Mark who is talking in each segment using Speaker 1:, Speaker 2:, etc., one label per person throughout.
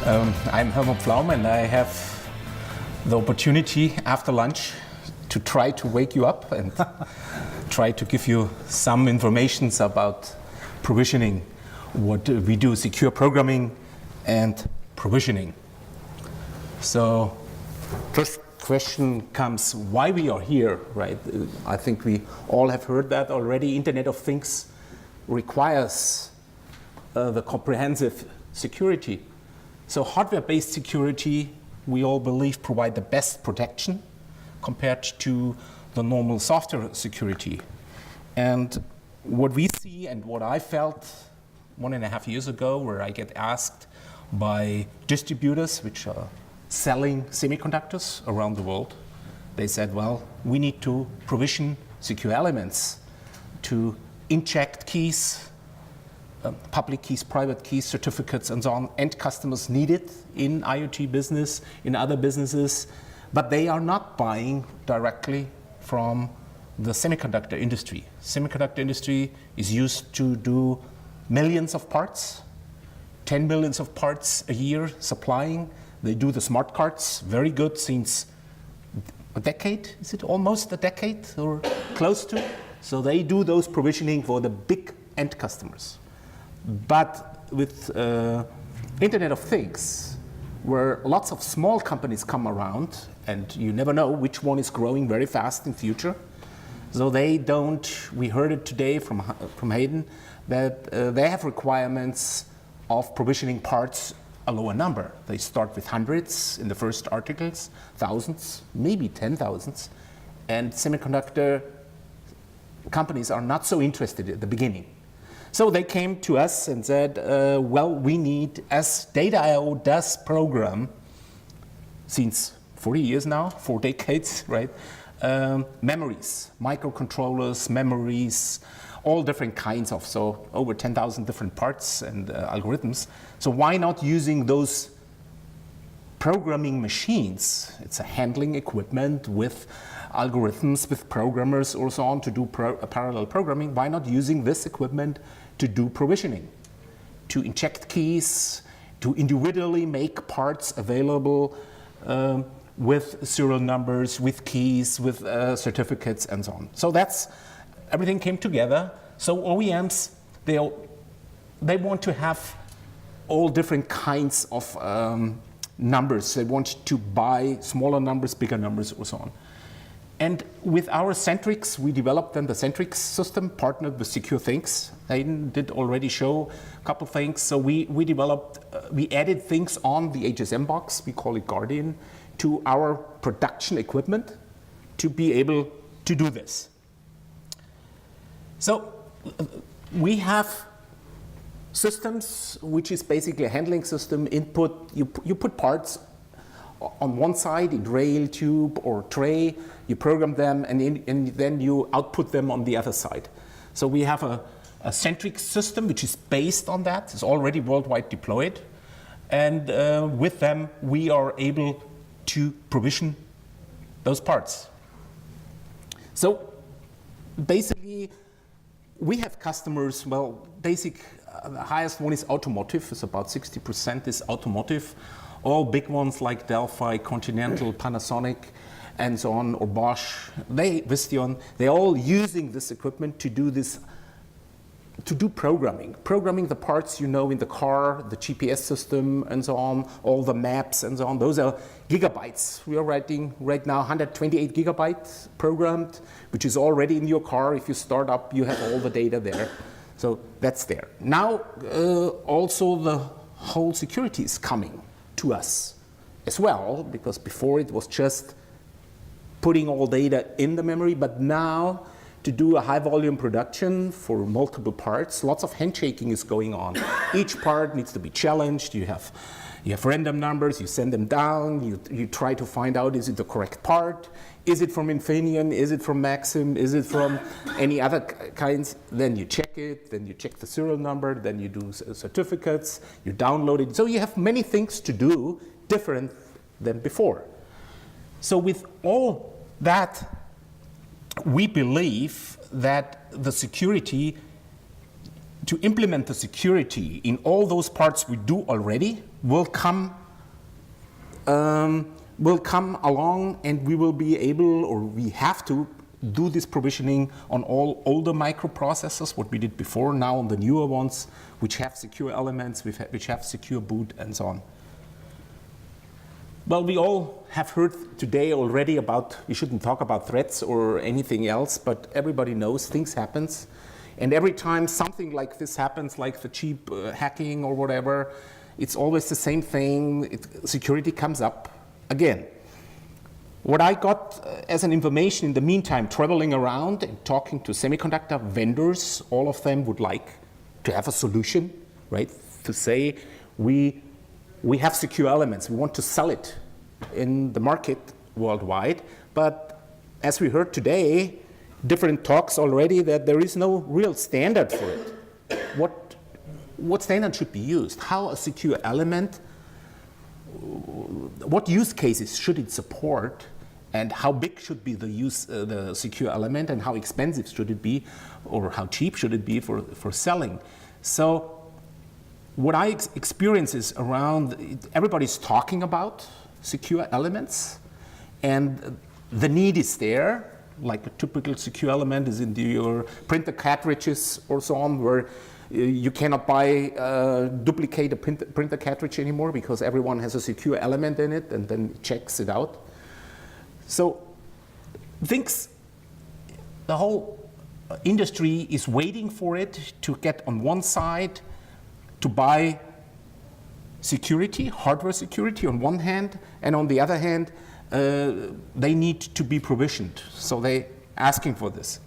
Speaker 1: I'm Helmut Pflaum, and I have the opportunity after lunch to try to wake you up and try to give you some information about provisioning, what we do, secure programming and provisioning. So first question comes, why we are here, right? I think we all have heard that already. Internet of Things requires the comprehensive security. So hardware-based security, we all believe, provide the best protection compared to the normal software security. And what we see and what I felt 1.5 years ago, where I get asked by distributors which are selling semiconductors around the world, they said, well, we need to provision secure elements to inject keys, public keys, private keys, certificates, and so on. End customers need it in IoT business, in other businesses, but they are not buying directly from the semiconductor industry. Semiconductor industry is used to do millions of parts, 10 millions of parts a year supplying. They do the smart cards, very good, since a decade. Is it almost a decade or close to? So they do those provisioning for the big end customers. But with Internet of Things, where lots of small companies come around, and you never know which one is growing very fast in future, so they don't, we heard it today from Hayden, that they have requirements of provisioning parts a lower number. They start with hundreds in the first articles, thousands, maybe 10,000s, and semiconductor companies are not so interested at the beginning. So they came to us and said, well, we need, as Data.io does program, since 40 years now, 4 decades, right? Memories, microcontrollers, memories, all different kinds of, so over 10,000 different parts and algorithms. So why not using those programming machines? It's a handling equipment with algorithms, with programmers or so on to do parallel programming. Why not using this equipment to do provisioning, to inject keys, to individually make parts available with serial numbers, with keys, with certificates, and so on. So that's, everything came together. So OEMs, they want to have all different kinds of numbers. They want to buy smaller numbers, bigger numbers, or so on. And with our Centrix, we developed then the Centrix system, partnered with Secure Things. Hayden did already show a couple things. So we developed, we added things on the HSM box, we call it Guardian, to our production equipment to be able to do this. So we have systems, which is basically a handling system. Input, you put parts on one side in rail, tube, or tray, you program them, and then you output them on the other side. So we have a Centrix system, which is based on that. It's already worldwide deployed. And with them, we are able to provision those parts. So basically, we have customers, well, the highest one is automotive. It's about 60% is automotive. All big ones like Delphi, Continental, Panasonic, and so on, or Bosch, Visteon, they're all using this equipment to do this, to do programming. Programming the parts, you know, in the car, the GPS system, and so on, all the maps, and so on. Those are gigabytes. We are writing right now 128 gigabytes programmed, which is already in your car. If you start up, you have all the data there. So that's there. Now, also the whole security is coming to us as well, because before it was just putting all data in the memory, but now to do a high volume production for multiple parts, lots of handshaking is going on. Each part needs to be challenged. You have random numbers, you send them down, you try to find out, is it the correct part? Is it from Infineon? Is it from Maxim? Is it from any other kinds? Then you check it, then you check the serial number, then you do certificates, you download it. So you have many things to do different than before. So with all that, we believe that the security to implement the security in all those parts we do already will come along, and we will be able, or we have to do this provisioning on all older microprocessors, what we did before, now on the newer ones, which have secure elements, which have secure boot, and so on. Well, we all have heard today already about, we shouldn't talk about threats or anything else, but everybody knows things happen. And every time something like this happens, like the cheap hacking or whatever, it's always the same thing. Security comes up again. What I got as an information in the meantime, traveling around and talking to semiconductor vendors, all of them would like to have a solution, right? To say, we have secure elements. We want to sell it in the market worldwide. But as we heard today, different talks already, that there is no real standard for it. What standard should be used? How a secure element, what use cases should it support? And how big should be the secure element, and how expensive should it be, or how cheap should it be for selling? So what I experience is around, everybody's talking about secure elements, and the need is there. Like a typical secure element is in your printer cartridges or so on, where you cannot duplicate a printer cartridge anymore because everyone has a secure element in it and then checks it out. So the whole industry is waiting for it to get on one side to buy security, hardware security on one hand, and on the other hand, they need to be provisioned. So they're asking for this.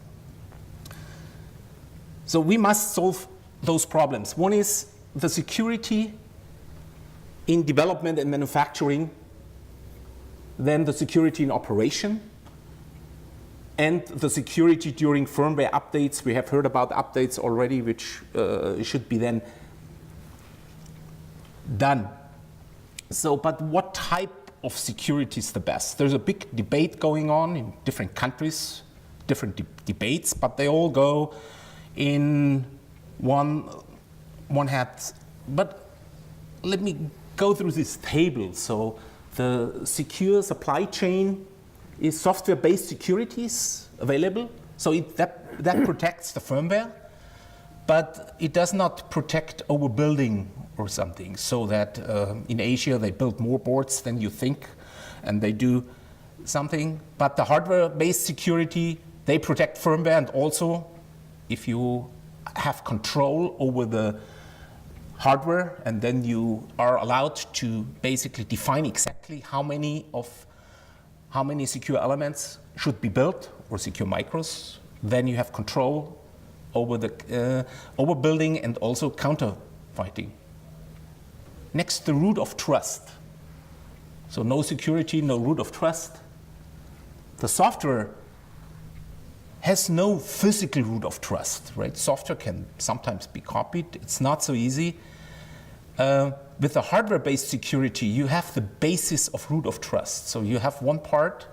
Speaker 1: So we must solve those problems. One is the security in development and manufacturing, then the security in operation, and the security during firmware updates. We have heard about updates already, which should be then done. So, but what type of security is the best? There's a big debate going on in different countries, different debates, but they all go in one hat. But let me go through this table. So the secure supply chain is software-based securities available. So that protects the firmware, but it does not protect overbuilding or something, so that in Asia they build more boards than you think, and they do something. But the hardware-based security, they protect firmware, and also if you have control over the hardware, and then you are allowed to basically define exactly how many secure elements should be built, or secure micros, then you have control over the overbuilding and also counterfeiting. Next, the root of trust. So no security, no root of trust. The software has no physical root of trust, right? Software can sometimes be copied. It's not so easy. With the hardware-based security, you have the basis of root of trust. So you have one part,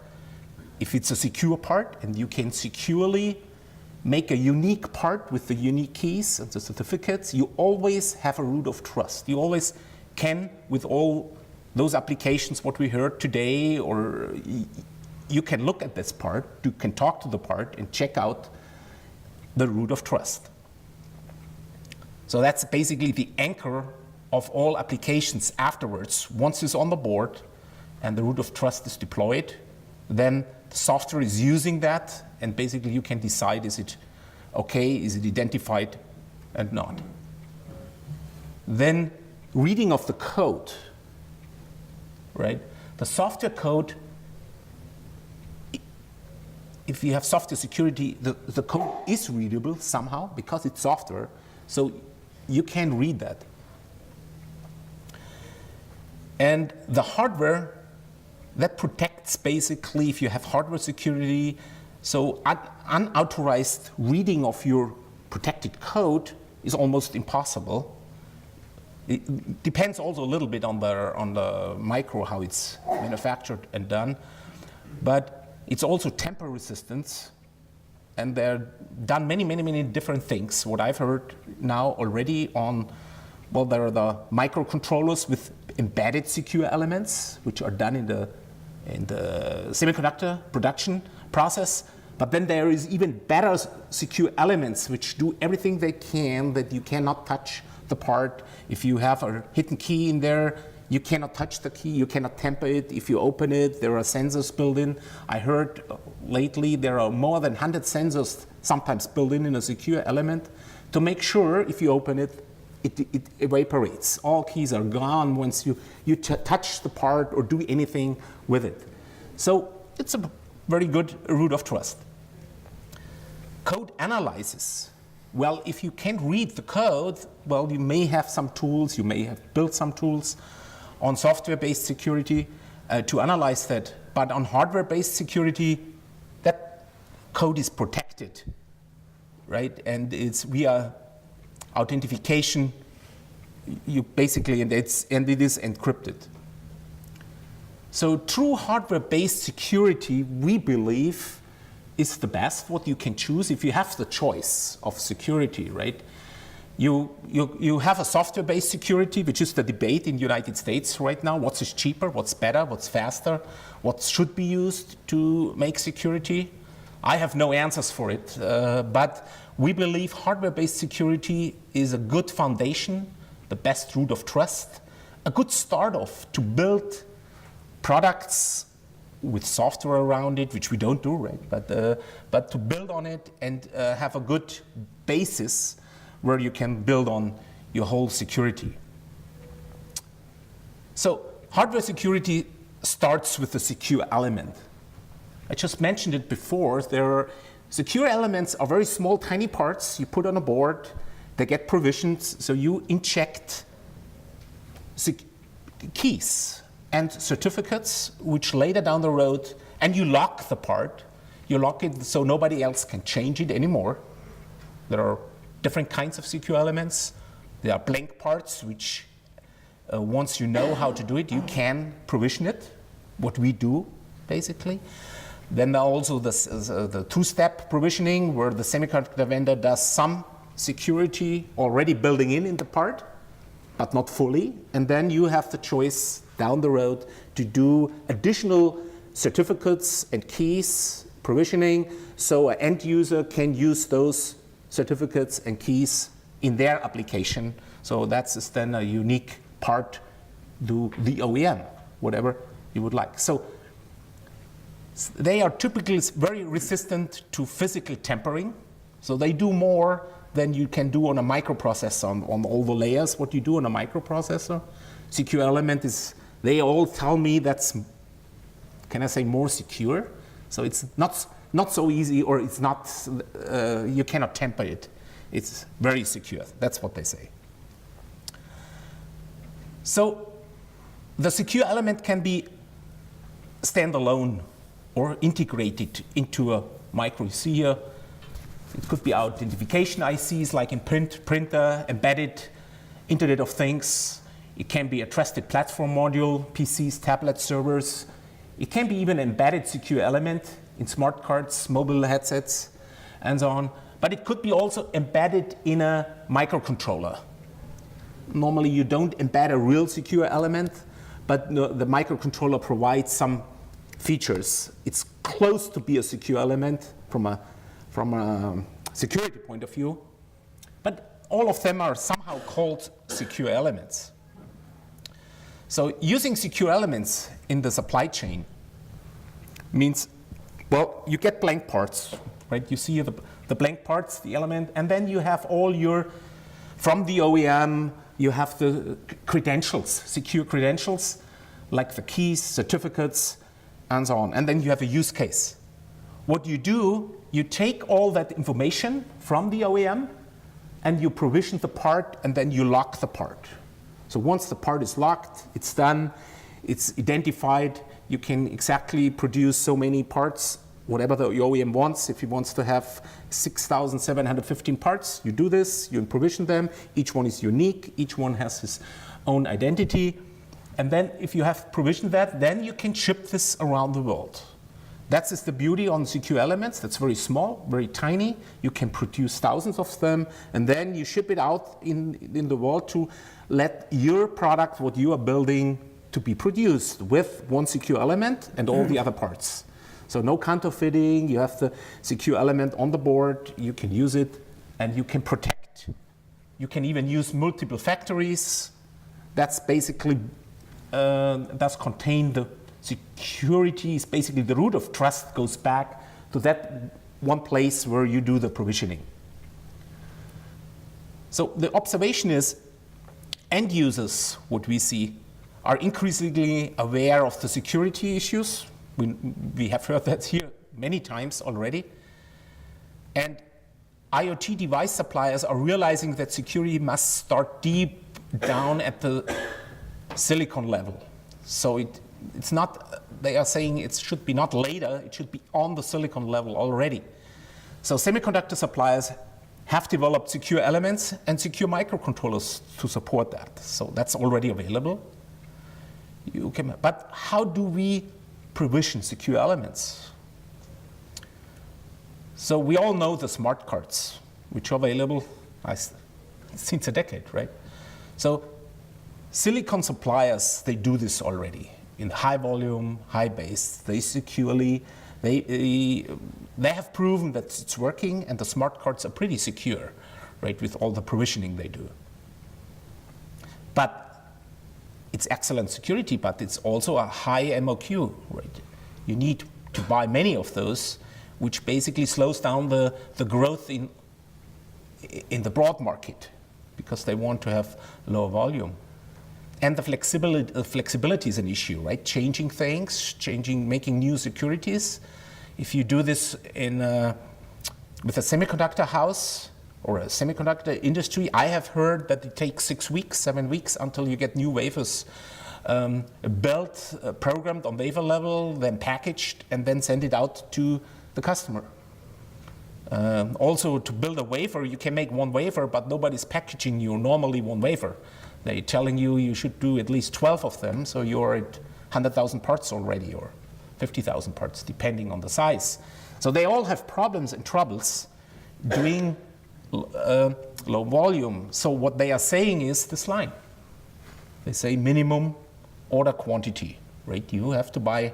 Speaker 1: if it's a secure part, and you can securely make a unique part with the unique keys and the certificates, you always have a root of trust. You always can, with all those applications, what we heard today, or you can look at this part, you can talk to the part and check out the root of trust. So that's basically the anchor of all applications afterwards. Once it's on the board and the root of trust is deployed, then the software is using that, and basically you can decide, is it okay, is it identified, and not. Then reading of the code, right? The software code, if you have software security, the code is readable somehow because it's software, so you can read that. And the hardware, that protects basically, if you have hardware security, so unauthorized reading of your protected code is almost impossible. It depends also a little bit on the micro, how it's manufactured and done, but it's also tamper resistant. and they're done many different things. What I've heard now already on, well, there are the microcontrollers with embedded secure elements, which are done in the semiconductor production process. But then there is even better secure elements which do everything they can that you cannot touch the part. If you have a hidden key in there, you cannot touch the key, you cannot tamper it. If you open it, there are sensors built in. I heard lately there are more than 100 sensors sometimes built in a secure element to make sure if you open it, it evaporates. All keys are gone once you touch the part or do anything with it. So it's a very good root of trust. Code analysis. Well, if you can't read the code, well, you may have some tools, you may have built some tools on software-based security to analyze that. But on hardware-based security, that code is protected, right? And it's via authentication, you basically, and it is encrypted. So true hardware-based security, we believe, is the best what you can choose if you have the choice of security, right? You have a software-based security, which is the debate in the United States right now. What is cheaper, what's better, what's faster, what should be used to make security? I have no answers for it, but we believe hardware-based security is a good foundation, the best root of trust, a good start-off to build products with software around it, which we don't do, right? But to build on it and have a good basis where you can build on your whole security. So hardware security starts with the secure element. I just mentioned it before. Secure elements are very small, tiny parts you put on a board. They get provisioned, so you inject keys and certificates, which later down the road, and you lock the part. You lock it so nobody else can change it anymore. There are different kinds of secure elements. There are blank parts, which once you know how to do it, you can provision it, what we do, basically. Then there are also the two-step provisioning, where the semiconductor vendor does some security already building in the part, but not fully. And then you have the choice down the road to do additional certificates and keys provisioning, so an end user can use those certificates and keys in their application. So that's then a unique part to the OEM, whatever you would like. So they are typically very resistant to physical tampering. So they do more than you can do on a microprocessor, on all the layers, what you do on a microprocessor. Secure element is, they all tell me that's, can I say, more secure? So it's not so easy, or it's not, you cannot tamper it. It's very secure, that's what they say. So the secure element can be standalone or integrated into a micro. You see here, it could be identification ICs like in printer, embedded, Internet of Things. It can be a trusted platform module, PCs, tablets, servers. It can be even an embedded secure element in smart cards, mobile headsets, and so on. But it could be also embedded in a microcontroller. Normally you don't embed a real secure element, but the microcontroller provides some features. It's close to be a secure element from a security point of view, but all of them are somehow called secure elements. So using secure elements in the supply chain means, well, you get blank parts, right? You see the blank parts, the element, and then you have all your, from the OEM, you have the credentials, secure credentials, like the keys, certificates, and so on. And then you have a use case. What you do, you take all that information from the OEM, and you provision the part, and then you lock the part. So once the part is locked, it's done, it's identified, you can exactly produce so many parts, whatever the OEM wants. If he wants to have 6,715 parts, you do this, you provision them, each one is unique, each one has his own identity. And then if you have provisioned that, then you can ship this around the world. That is the beauty on secure elements. That's very small, very tiny. You can produce thousands of them, and then you ship it out in the world to let your product, what you are building, to be produced with one secure element and all the other parts. So no counterfeiting. You have the secure element on the board. You can use it, and you can protect. You can even use multiple factories. That's basically does contain the security. Is basically the root of trust goes back to that one place where you do the provisioning. So the observation is, end users, what we see, are increasingly aware of the security issues. We have heard that here many times already. And IoT device suppliers are realizing that security must start deep down at the silicon level. So it's not, they are saying it should be not later, it should be on the silicon level already. So semiconductor suppliers have developed secure elements and secure microcontrollers to support that. So that's already available. But how do we provision secure elements? So we all know the smart cards, which are available since a decade, right? So silicon suppliers, they do this already in high volume, high base. They securely, they have proven that it's working, and the smart cards are pretty secure, right, with all the provisioning they do. But it's excellent security, but it's also a high MOQ, right? You need to buy many of those, which basically slows down the growth in the broad market, because they want to have lower volume. And the flexibility is an issue, right? Changing things, making new securities. If you do this with a semiconductor house or a semiconductor industry, I have heard that it takes 6 weeks, 7 weeks until you get new wafers built, programmed on wafer level, then packaged, and then send it out to the customer. Also, to build a wafer, you can make one wafer, but nobody's packaging you normally one wafer. They're telling you you should do at least 12 of them, so you're at 100,000 parts already, or 50,000 parts, depending on the size. So they all have problems and troubles doing low volume. So what they are saying is this line. They say minimum order quantity, right? You have to buy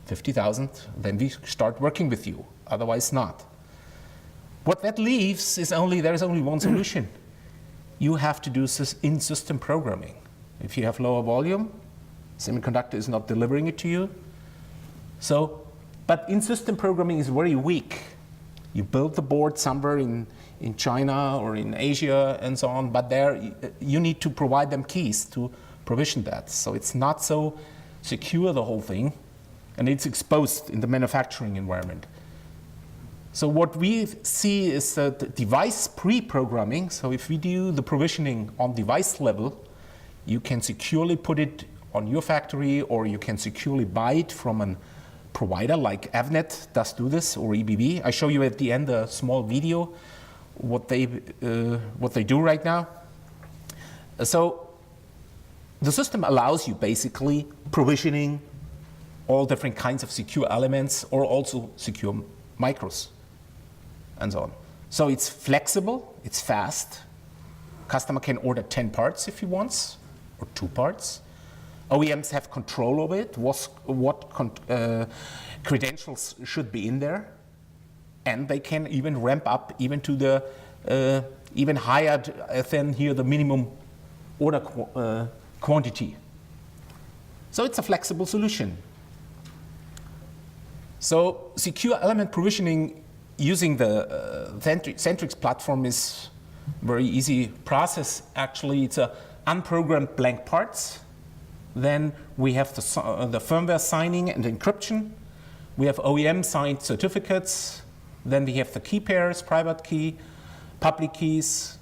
Speaker 1: 50,000, then we start working with you, otherwise not. What that leaves is there is only one solution. You have to do in-system programming. If you have lower volume, semiconductor is not delivering it to you. So, but in-system programming is very weak. You build the board somewhere in China or in Asia and so on, but there you need to provide them keys to provision that. So it's not so secure, the whole thing, and it's exposed in the manufacturing environment. So what we see is that device pre-programming, so if we do the provisioning on device level, you can securely put it on your factory, or you can securely buy it from a provider like Avnet does do this, or EBB. I show you at the end a small video what they do right now. So the system allows you basically provisioning all different kinds of secure elements, or also secure micros, and so on. So it's flexible, it's fast. Customer can order 10 parts if he wants, or 2 parts. OEMs have control over it, what credentials should be in there, and they can even ramp up even to the even higher than here the minimum order quantity. So it's a flexible solution. So secure element provisioning using the Centrix platform is very easy process. Actually, it's a unprogrammed blank parts. Then we have the firmware signing and encryption. We have OEM signed certificates. Then we have the key pairs, private key, public keys.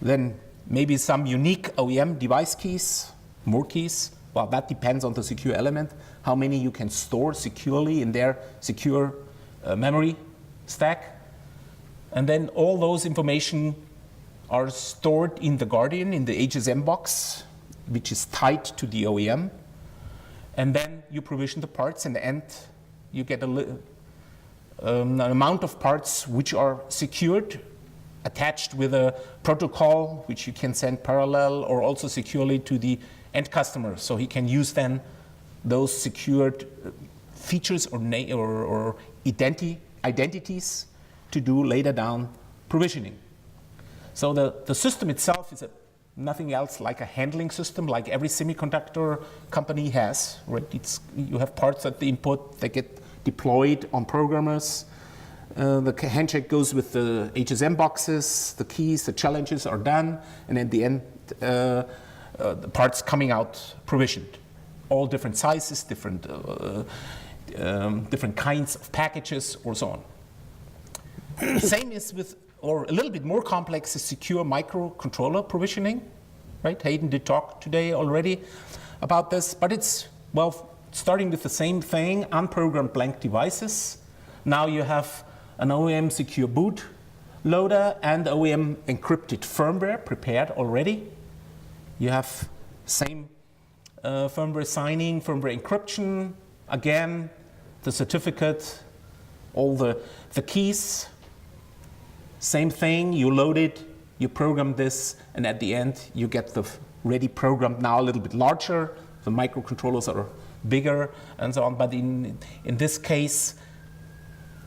Speaker 1: Then maybe some unique OEM device keys, more keys. Well, that depends on the secure element, how many you can store securely in their secure memory stack. And then all those information are stored in the Guardian, in the HSM box, which is tied to the OEM. And then you provision the parts, and the end You get an amount of parts which are secured, attached with a protocol which you can send parallel or also securely to the end customer. So he can use then those secured features or identities to do later down provisioning. So the system itself is nothing else like a handling system, like every semiconductor company has. Right? You have parts at the input, they get deployed on programmers. The handshake goes with the HSM boxes, the keys, the challenges are done, and at the end, the parts coming out provisioned. All different sizes, different kinds of packages, or so on. Same is with, or a little bit more complex, is secure microcontroller provisioning. Right? Hayden did talk today already about this, but it's, well, starting with the same thing, unprogrammed blank devices. Now you have an OEM secure boot loader and OEM encrypted firmware prepared already. You have same firmware signing, firmware encryption, again, the certificate, all the keys, same thing, you load it, you program this, and at the end you get the ready programmed, now a little bit larger, the microcontrollers are bigger and so on, but in this case,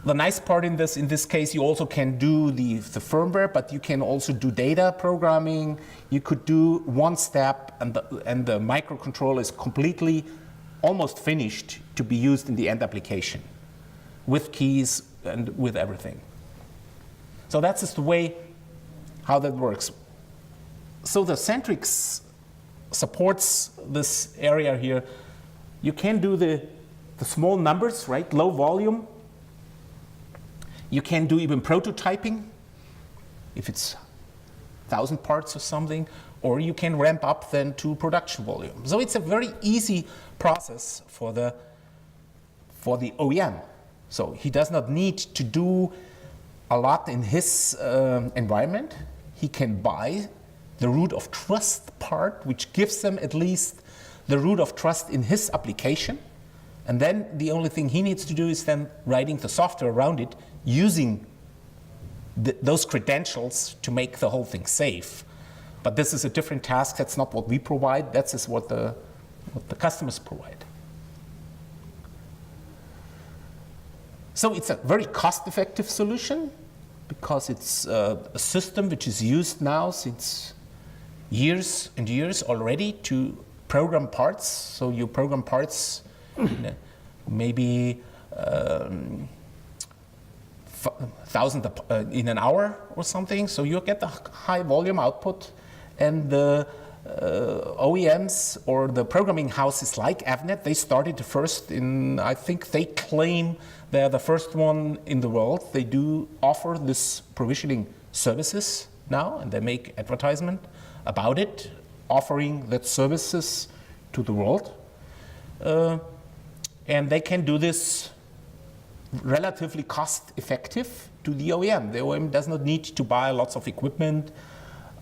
Speaker 1: the nice part in this case, you also can do the firmware, but you can also do data programming. You could do one step, and the microcontroller is completely almost finished to be used in the end application with keys and with everything. So that's just the way how that works. So the Centrix supports this area here. You can do the small numbers, right? Low volume. You can do even prototyping, if it's 1,000 parts or something, or you can ramp up then to production volume. So it's a very easy process for the OEM. So he does not need to do a lot in his environment. He can buy the root of trust part, which gives them at least the root of trust in his application. And then the only thing he needs to do is then writing the software around it, using those credentials to make the whole thing safe. But this is a different task. That's not what we provide. That's just what the customers provide. So it's a very cost-effective solution because it's a system which is used now since years and years already to program parts. So you program parts maybe 1,000 in an hour or something. So you get the high volume output, and the OEMs or the programming houses like Avnet, they started the first in, I think they claim they're the first one in the world. They do offer this provisioning services now, and they make advertisement about it, offering that services to the world. And they can do this relatively cost effective to the OEM. The OEM does not need to buy lots of equipment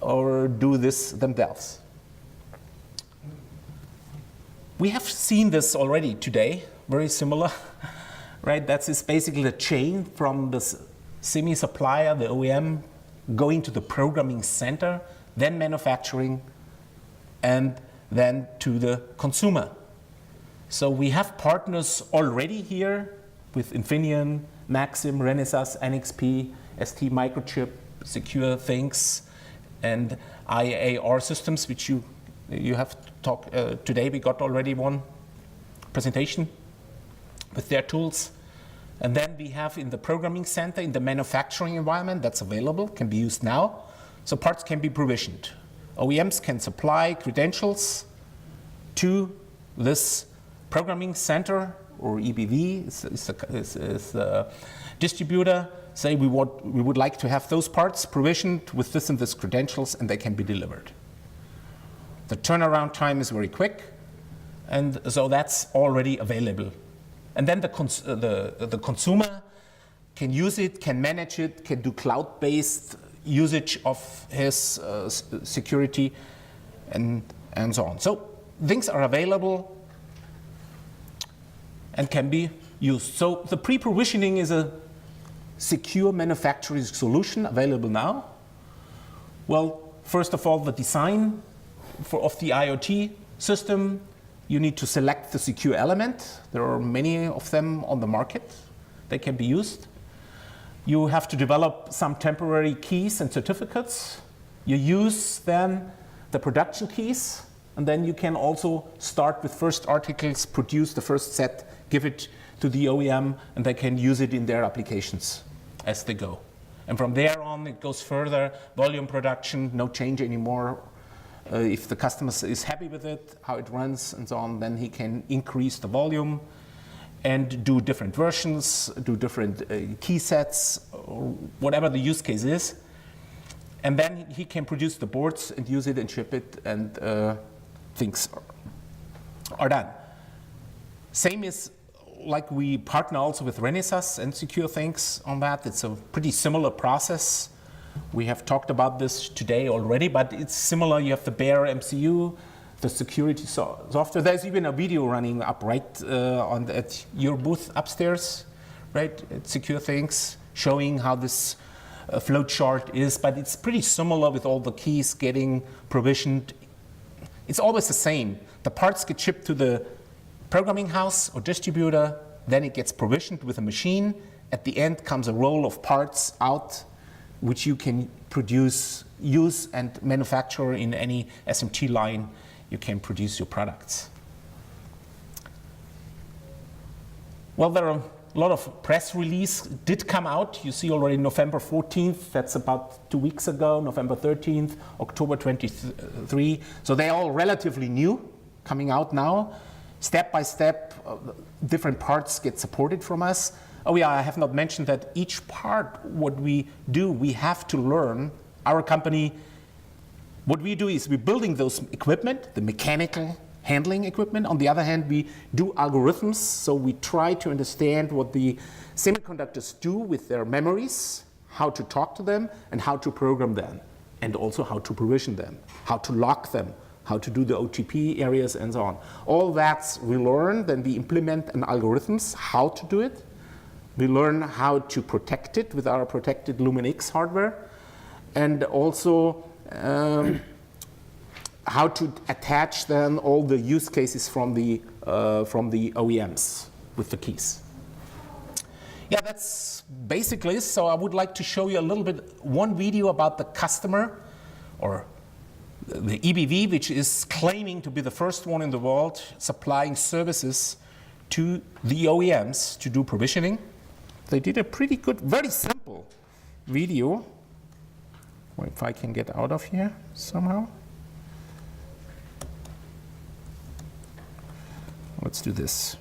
Speaker 1: or do this themselves. We have seen this already today, very similar, right? That is basically the chain from the semi-supplier, the OEM, going to the programming center, then manufacturing, and then to the consumer. So we have partners already here with Infineon, Maxim, Renesas, NXP, ST Microchip, Secure Things, and IAR Systems, which you have talked today. We got already one presentation with their tools. And then we have in the programming center, in the manufacturing environment that's available, can be used now. So parts can be provisioned. OEMs can supply credentials to this programming center, or EBV is the distributor. Say we would like to have those parts provisioned with this and this credentials, and they can be delivered. The turnaround time is very quick, and so that's already available. And then the consumer can use it, can manage it, can do cloud-based usage of his security, and so on. So things are available and can be used. So the pre-provisioning is a secure manufacturing solution available now. Well, first of all, the design of the IoT system, you need to select the secure element. There are many of them on the market. They can be used. You have to develop some temporary keys and certificates. You use then the production keys, and then you can also start with first articles, produce the first set, give it to the OEM, and they can use it in their applications as they go. And from there on, it goes further, volume production, no change anymore. If the customer is happy with it, how it runs and so on, then he can increase the volume and do different versions, do different key sets, or whatever the use case is. And then he can produce the boards and use it and ship it, and things are done. Same is like we partner also with Renesas and secure things on that. It's a pretty similar process. We have talked about this today already, but it's similar. You have the bare MCU, the security software. There's even a video running up right at your booth upstairs, right? At Secure Things, showing how this flow chart is, but it's pretty similar with all the keys getting provisioned. It's always the same. The parts get shipped to the programming house or distributor, then it gets provisioned with a machine. At the end comes a roll of parts out, which you can produce, use, and manufacture in any SMT line. You can produce your products. Well, there are a lot of press release did come out. You see already November 14th, that's about 2 weeks ago, November 13th, October 23. So they're all relatively new, coming out now. Step by step, different parts get supported from us. Oh yeah, I have not mentioned that each part, what we do, we have to learn. Our company, what we do is we're building those equipment, the mechanical handling equipment. On the other hand, we do algorithms, so we try to understand what the semiconductors do with their memories, how to talk to them, and how to program them, and also how to provision them, how to lock them, how to do the OTP areas, and so on. All that we learn, then we implement an algorithms, how to do it. We learn how to protect it with our protected LumenX hardware, and also how to attach then all the use cases from the OEMs with the keys. Yeah, that's basically it. So I would like to show you a little bit, one video about the customer, or the EBV, which is claiming to be the first one in the world supplying services to the OEMs to do provisioning. They did a pretty good, very simple video. If I can get out of here somehow. Let's do this.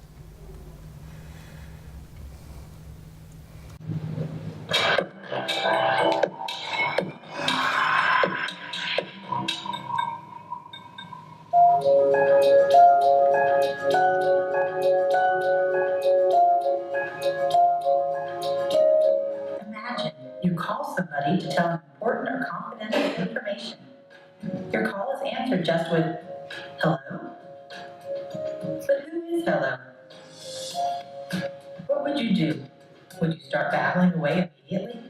Speaker 2: Imagine you call somebody to tell them important or confidential information. Your call is answered just with, hello? But who is hello? What would you do? Would you start babbling away immediately?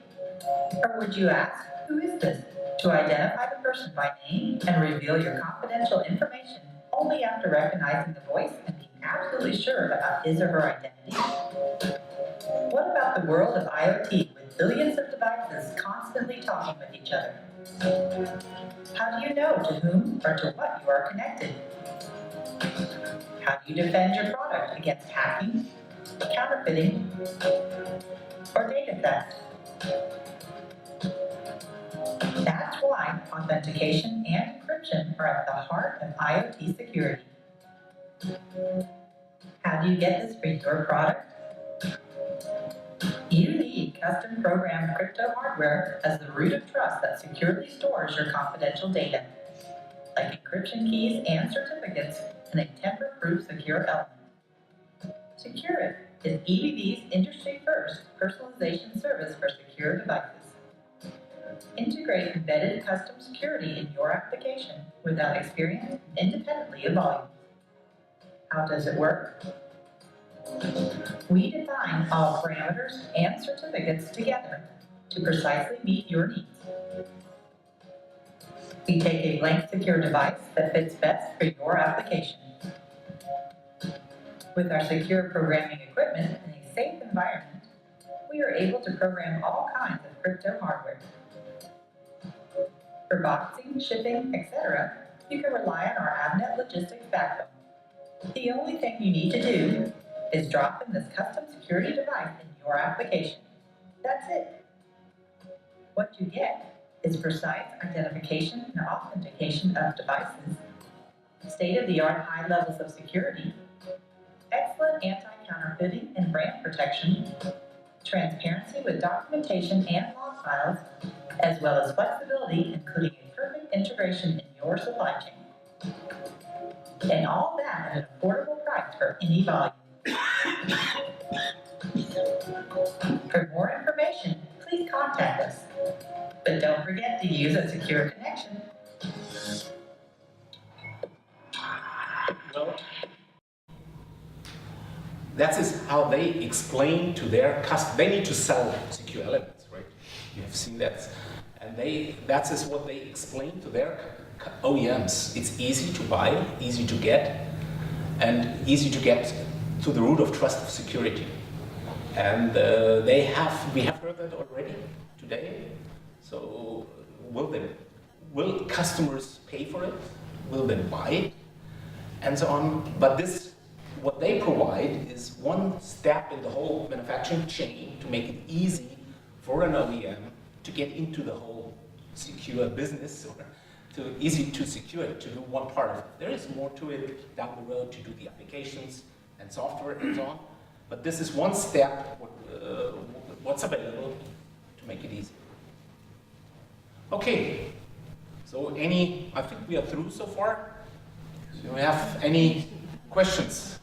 Speaker 2: Or would you ask, who is this? To identify the person by name and reveal your confidential information only after recognizing the voice and being absolutely sure about his or her identity? What about the world of IoT with billions of devices constantly talking with each other? How do you know to whom or to what you are connected? How do you defend your product against hacking, counterfeiting, or data theft? That's why authentication and encryption are at the heart of IoT security. How do you get this for your product? You need custom programmed crypto hardware as the root of trust that securely stores your confidential data, like encryption keys and certificates in a tamper-proof secure element. Secure It is EBV's industry-first personalization service for secure devices. Integrate embedded custom security in your application without experience and independently evolve. How does it work? We define all parameters and certificates together to precisely meet your needs. We take a blank secure device that fits best for your application. With our secure programming equipment in a safe environment, we are able to program all kinds of crypto hardware. For boxing, shipping, etc., you can rely on our Avnet logistics backbone. The only thing you need to do is drop in this custom security device in your application. That's it. What you get is precise identification and authentication of devices, state-of-the-art high levels of security, excellent anti-counterfeiting and brand protection, transparency with documentation and log files, as well as flexibility, including a perfect integration in your supply chain. And all that at an affordable price for any volume. For more information, please contact us. But don't forget to use a secure connection.
Speaker 1: Well, that is how they explain to their customers. They need to sell secure elements, right? You have seen that. And that is what they explain to their OEMs. It's easy to buy, easy to get, and easy to get to the root of trust of security. And we have heard that already today. So will customers pay for it? Will they buy it? And so on. But what they provide is one step in the whole manufacturing chain to make it easy for an OEM to get into the whole secure business, or easy to secure it, to do one part of it. There is more to it down the road, to do the applications and software and so on. But this is one step, what's available to make it easy. Okay, so I think we are through so far. Do you have any questions?